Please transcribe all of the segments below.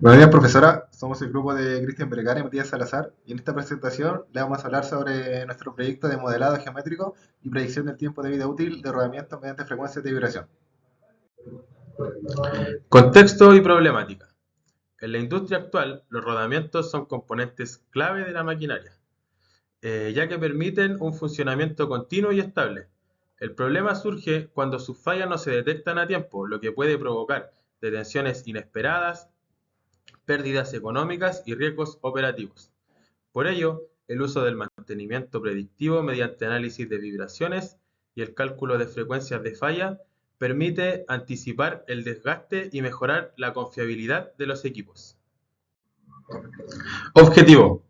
Buenos días, profesora. Somos el grupo de Cristian Vergara y Matías Salazar y en esta presentación le vamos a hablar sobre nuestro proyecto de modelado geométrico y predicción del tiempo de vida útil de rodamientos mediante frecuencias de vibración. Contexto y problemática. En la industria actual, los rodamientos son componentes clave de la maquinaria, ya que permiten un funcionamiento continuo y estable. El problema surge cuando sus fallas no se detectan a tiempo, lo que puede provocar detenciones inesperadas, pérdidas económicas y riesgos operativos. Por ello, el uso del mantenimiento predictivo mediante análisis de vibraciones y el cálculo de frecuencias de falla permite anticipar el desgaste y mejorar la confiabilidad de los equipos. Objetivo.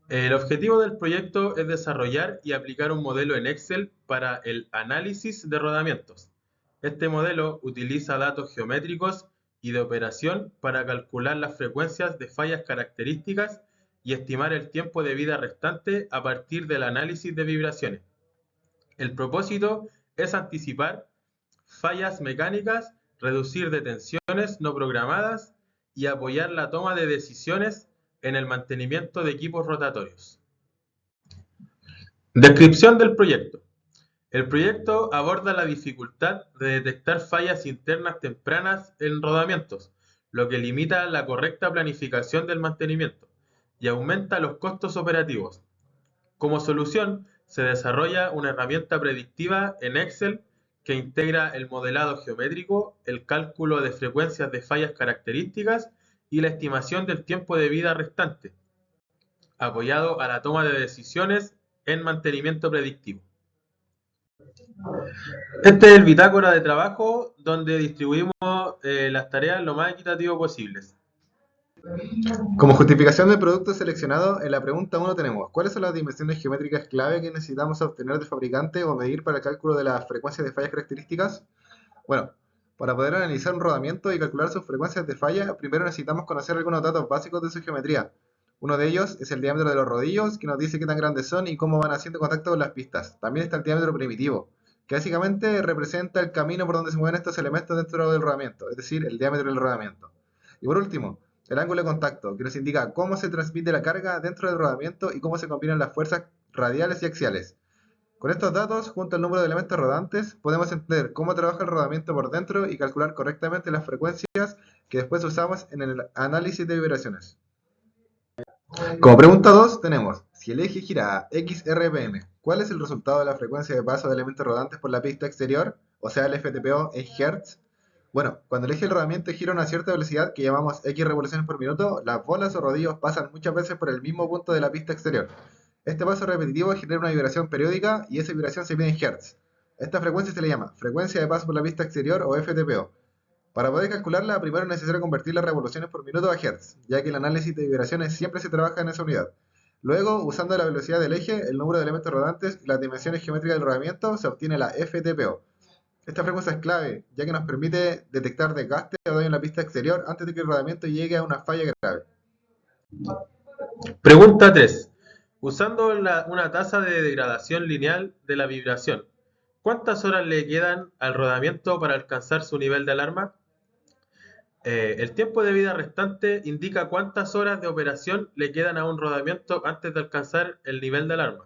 El objetivo del proyecto es desarrollar y aplicar un modelo en Excel para el análisis de rodamientos. Este modelo utiliza datos geométricos y de operación para calcular las frecuencias de fallas características y estimar el tiempo de vida restante a partir del análisis de vibraciones. El propósito es anticipar fallas mecánicas, reducir detenciones no programadas y apoyar la toma de decisiones en el mantenimiento de equipos rotatorios. Descripción del proyecto. El proyecto aborda la dificultad de detectar fallas internas tempranas en rodamientos, lo que limita la correcta planificación del mantenimiento y aumenta los costos operativos. Como solución, se desarrolla una herramienta predictiva en Excel que integra el modelado geométrico, el cálculo de frecuencias de fallas características y la estimación del tiempo de vida restante, apoyado a la toma de decisiones en mantenimiento predictivo. Este es el bitácora de trabajo donde distribuimos las tareas lo más equitativo posible. Como justificación del producto seleccionado, en la pregunta 1 tenemos ¿cuáles son las dimensiones geométricas clave que necesitamos obtener del fabricante o medir para el cálculo de las frecuencias de fallas características? Bueno, para poder analizar un rodamiento y calcular sus frecuencias de falla, primero necesitamos conocer algunos datos básicos de su geometría. Uno de ellos es el diámetro de los rodillos, que nos dice qué tan grandes son y cómo van haciendo contacto con las pistas. También está el diámetro primitivo, que básicamente representa el camino por donde se mueven estos elementos dentro del rodamiento, es decir, el diámetro del rodamiento. Y por último, el ángulo de contacto, que nos indica cómo se transmite la carga dentro del rodamiento y cómo se combinan las fuerzas radiales y axiales. Con estos datos, junto al número de elementos rodantes, podemos entender cómo trabaja el rodamiento por dentro y calcular correctamente las frecuencias que después usamos en el análisis de vibraciones. Como pregunta 2 tenemos, si el eje gira a X RPM, ¿cuál es el resultado de la frecuencia de paso de elementos rodantes por la pista exterior, o sea el FTPO en Hz? Bueno, cuando el eje del rodamiento gira a una cierta velocidad que llamamos X revoluciones por minuto, las bolas o rodillos pasan muchas veces por el mismo punto de la pista exterior. Este paso repetitivo genera una vibración periódica y esa vibración se mide en Hz. Esta frecuencia se le llama frecuencia de paso por la pista exterior o FTPO. Para poder calcularla, primero es necesario convertir las revoluciones por minuto a Hz, ya que el análisis de vibraciones siempre se trabaja en esa unidad. Luego, usando la velocidad del eje, el número de elementos rodantes y las dimensiones geométricas del rodamiento, se obtiene la FTPO. Esta frecuencia es clave, ya que nos permite detectar desgaste o daño en la pista exterior antes de que el rodamiento llegue a una falla grave. Pregunta 3. Usando una tasa de degradación lineal de la vibración, ¿cuántas horas le quedan al rodamiento para alcanzar su nivel de alarma? El tiempo de vida restante indica cuántas horas de operación le quedan a un rodamiento antes de alcanzar el nivel de alarma.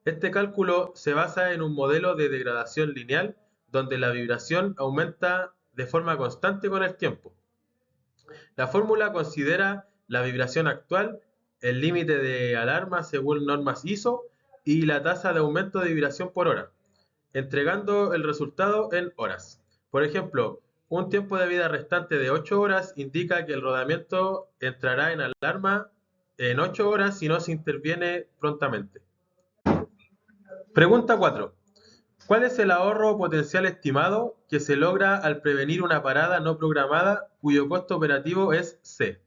Este cálculo se basa en un modelo de degradación lineal donde la vibración aumenta de forma constante con el tiempo. La fórmula considera la vibración actual, el límite de alarma según normas ISO y la tasa de aumento de vibración por hora, entregando el resultado en horas. Por ejemplo, un tiempo de vida restante de 8 horas indica que el rodamiento entrará en alarma en 8 horas si no se interviene prontamente. Pregunta 4. ¿Cuál es el ahorro potencial estimado que se logra al prevenir una parada no programada cuyo costo operativo es C?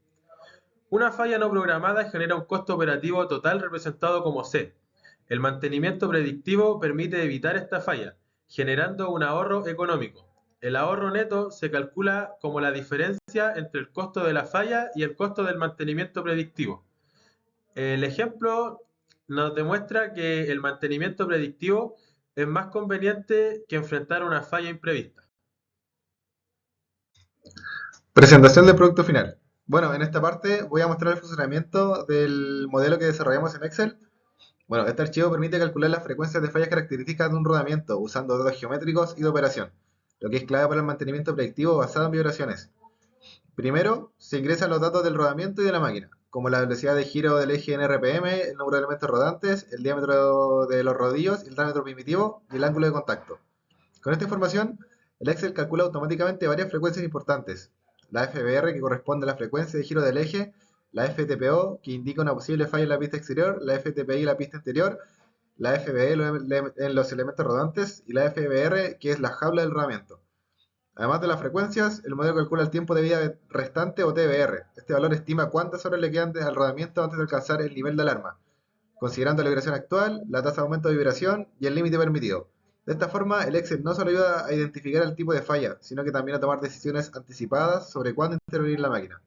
Una falla no programada genera un costo operativo total representado como C. El mantenimiento predictivo permite evitar esta falla, generando un ahorro económico. El ahorro neto se calcula como la diferencia entre el costo de la falla y el costo del mantenimiento predictivo. El ejemplo nos demuestra que el mantenimiento predictivo es más conveniente que enfrentar una falla imprevista. Presentación del producto final. Bueno, en esta parte voy a mostrar el funcionamiento del modelo que desarrollamos en Excel. Bueno, este archivo permite calcular las frecuencias de fallas características de un rodamiento usando datos geométricos y de operación, lo que es clave para el mantenimiento predictivo basado en vibraciones. Primero, se ingresan los datos del rodamiento y de la máquina, como la velocidad de giro del eje en RPM, el número de elementos rodantes, el diámetro de los rodillos, el diámetro primitivo y el ángulo de contacto. Con esta información, el Excel calcula automáticamente varias frecuencias importantes. La FBR, que corresponde a la frecuencia de giro del eje, la FTPO, que indica una posible falla en la pista exterior, la FTPI en la pista interior, la FBE en los elementos rodantes y la FBR, que es la jaula del rodamiento. Además de las frecuencias, el modelo calcula el tiempo de vida restante o TBR. Este valor estima cuántas horas le quedan al rodamiento antes de alcanzar el nivel de alarma, considerando la vibración actual, la tasa de aumento de vibración y el límite permitido. De esta forma, el Excel no solo ayuda a identificar el tipo de falla, sino que también a tomar decisiones anticipadas sobre cuándo intervenir la máquina.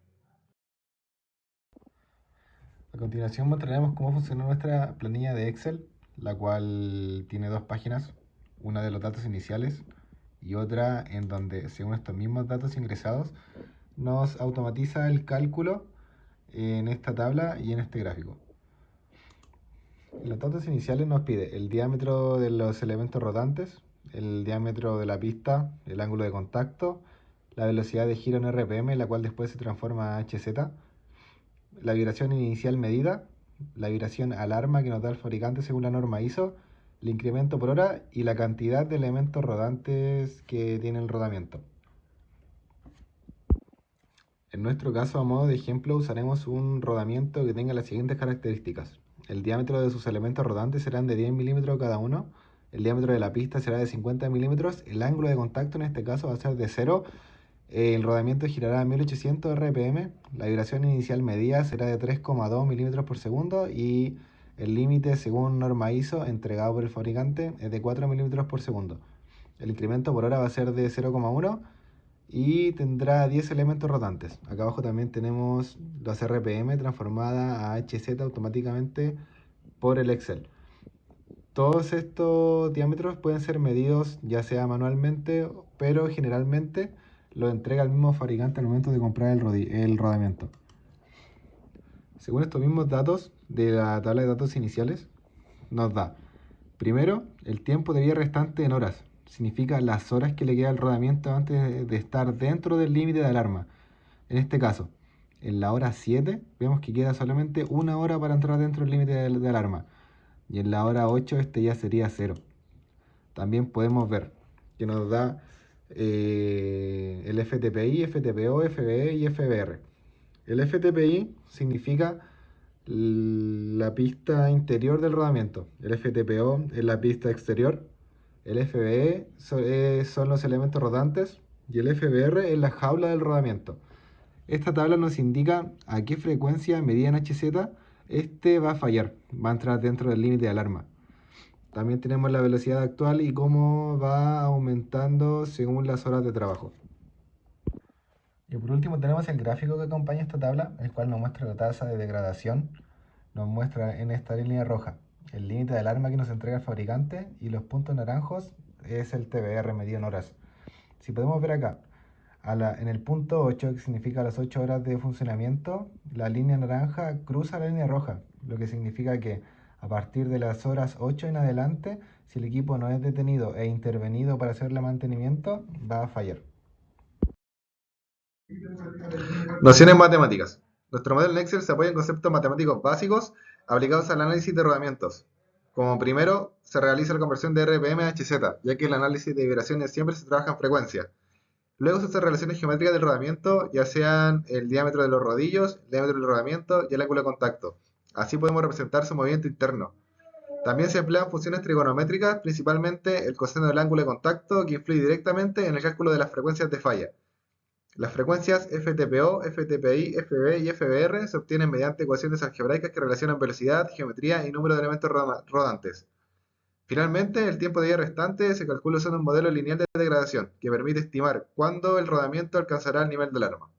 A continuación mostraremos cómo funciona nuestra planilla de Excel, la cual tiene dos páginas, una de los datos iniciales y otra en donde, según estos mismos datos ingresados, nos automatiza el cálculo en esta tabla y en este gráfico. En los datos iniciales nos pide el diámetro de los elementos rotantes, el diámetro de la pista, el ángulo de contacto, la velocidad de giro en RPM, la cual después se transforma a HZ, la vibración inicial medida, la vibración alarma que nos da el fabricante según la norma ISO, el incremento por hora y la cantidad de elementos rodantes que tiene el rodamiento. En nuestro caso, a modo de ejemplo, usaremos un rodamiento que tenga las siguientes características. El diámetro de sus elementos rodantes serán de 10 milímetros cada uno, el diámetro de la pista será de 50 milímetros, el ángulo de contacto en este caso va a ser de 0, el rodamiento girará a 1800 RPM, la vibración inicial medida será de 3,2 milímetros por segundo y el límite según norma ISO entregado por el fabricante es de 4 milímetros por segundo. El incremento por hora va a ser de 0,1 y tendrá 10 elementos rotantes. Acá abajo también tenemos los RPM transformada a HZ automáticamente por el Excel. Todos estos diámetros pueden ser medidos ya sea manualmente, pero generalmente lo entrega el mismo fabricante al momento de comprar el rodamiento. Según estos mismos datos de la tabla de datos iniciales, nos da primero el tiempo de vida restante en horas. Significa las horas que le queda al rodamiento antes de estar dentro del límite de alarma. En este caso, en la hora 7 vemos que queda solamente una hora para entrar dentro del límite de alarma. Y en la hora 8 este ya sería 0. También podemos ver que nos da el FTPI, FTPO, FBE y FBR. El FTPI significa la pista interior del rodamiento. El FTPO es la pista exterior. El FBE son los elementos rodantes. Y el FBR es la jaula del rodamiento. Esta tabla nos indica a qué frecuencia medida en HZ este va a fallar, va a entrar dentro del límite de alarma. También tenemos la velocidad actual y cómo va aumentando según las horas de trabajo. Y por último tenemos el gráfico que acompaña esta tabla, el cual nos muestra la tasa de degradación. Nos muestra en esta línea roja el límite de alarma que nos entrega el fabricante y los puntos naranjos es el TBR medido en horas. Si podemos ver acá, en el punto 8, que significa las 8 horas de funcionamiento, la línea naranja cruza la línea roja, lo que significa que a partir de las horas 8 en adelante, si el equipo no es detenido e intervenido para hacerle mantenimiento, va a fallar. Nociones matemáticas. Nuestro modelo en Excel se apoya en conceptos matemáticos básicos aplicados al análisis de rodamientos. Como primero, se realiza la conversión de RPM a HZ, ya que el análisis de vibraciones siempre se trabaja en frecuencia. Luego se hacen relaciones geométricas del rodamiento, ya sean el diámetro de los rodillos, el diámetro del rodamiento y el ángulo de contacto. Así podemos representar su movimiento interno. También se emplean funciones trigonométricas, principalmente el coseno del ángulo de contacto, que influye directamente en el cálculo de las frecuencias de falla. Las frecuencias FTPO, FTPI, FB y FBR se obtienen mediante ecuaciones algebraicas que relacionan velocidad, geometría y número de elementos rodantes. Finalmente, el tiempo de vida restante se calcula usando un modelo lineal de degradación, que permite estimar cuándo el rodamiento alcanzará el nivel del alarma.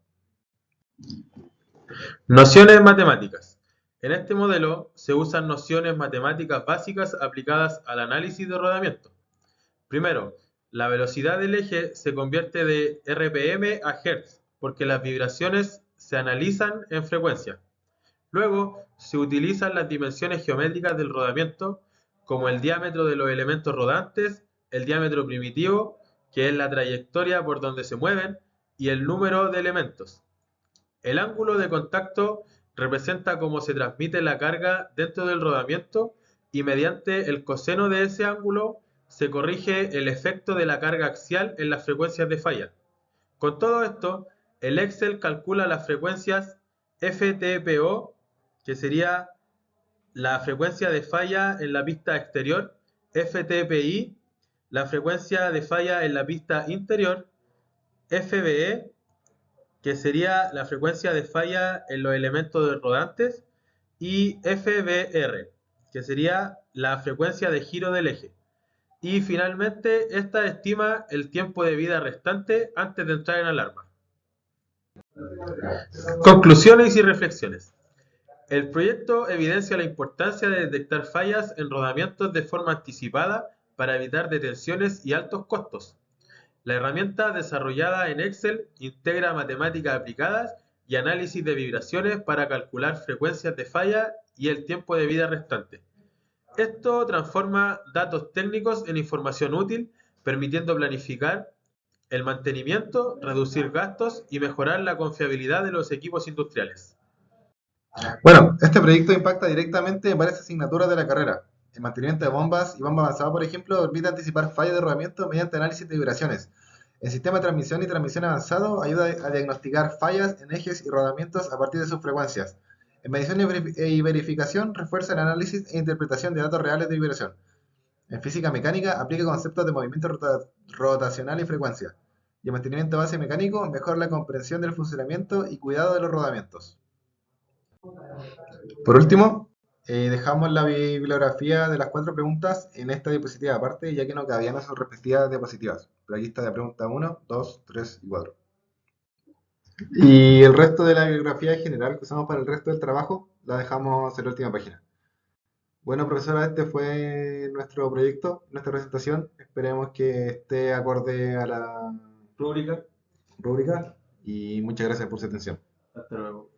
Nociones matemáticas. En este modelo se usan nociones matemáticas básicas aplicadas al análisis de rodamiento. Primero, la velocidad del eje se convierte de RPM a Hz, porque las vibraciones se analizan en frecuencia. Luego, se utilizan las dimensiones geométricas del rodamiento, como el diámetro de los elementos rodantes, el diámetro primitivo, que es la trayectoria por donde se mueven, y el número de elementos. El ángulo de contacto representa cómo se transmite la carga dentro del rodamiento y mediante el coseno de ese ángulo se corrige el efecto de la carga axial en las frecuencias de falla. Con todo esto, el Excel calcula las frecuencias FTPO, que sería la frecuencia de falla en la pista exterior, FTPI, la frecuencia de falla en la pista interior, FBE, que sería la frecuencia de falla en los elementos rodantes, y FBR, que sería la frecuencia de giro del eje. Y finalmente, esta estima el tiempo de vida restante antes de entrar en alarma. Conclusiones y reflexiones. El proyecto evidencia la importancia de detectar fallas en rodamientos de forma anticipada para evitar detenciones y altos costos. La herramienta desarrollada en Excel integra matemáticas aplicadas y análisis de vibraciones para calcular frecuencias de falla y el tiempo de vida restante. Esto transforma datos técnicos en información útil, permitiendo planificar el mantenimiento, reducir gastos y mejorar la confiabilidad de los equipos industriales. Bueno, este proyecto impacta directamente en varias asignaturas de la carrera. El mantenimiento de bombas y bomba avanzada, por ejemplo, permite anticipar fallas de rodamiento mediante análisis de vibraciones. El sistema de transmisión y transmisión avanzado ayuda a diagnosticar fallas en ejes y rodamientos a partir de sus frecuencias. En medición y verificación refuerza el análisis e interpretación de datos reales de vibración. En física mecánica aplica conceptos de movimiento rotacional y frecuencia. Y en mantenimiento base mecánico mejora la comprensión del funcionamiento y cuidado de los rodamientos. Por último, dejamos la bibliografía de las 4 preguntas en esta diapositiva aparte, ya que no cabían en sus respectivas diapositivas. Pero aquí está la pregunta 1, 2, 3 y 4. Y el resto de la bibliografía en general que usamos para el resto del trabajo la dejamos en la última página. Bueno, profesora, este fue nuestro proyecto, nuestra presentación. Esperemos que esté acorde a la Rúbrica. rúbrica y muchas gracias por su atención. Hasta luego.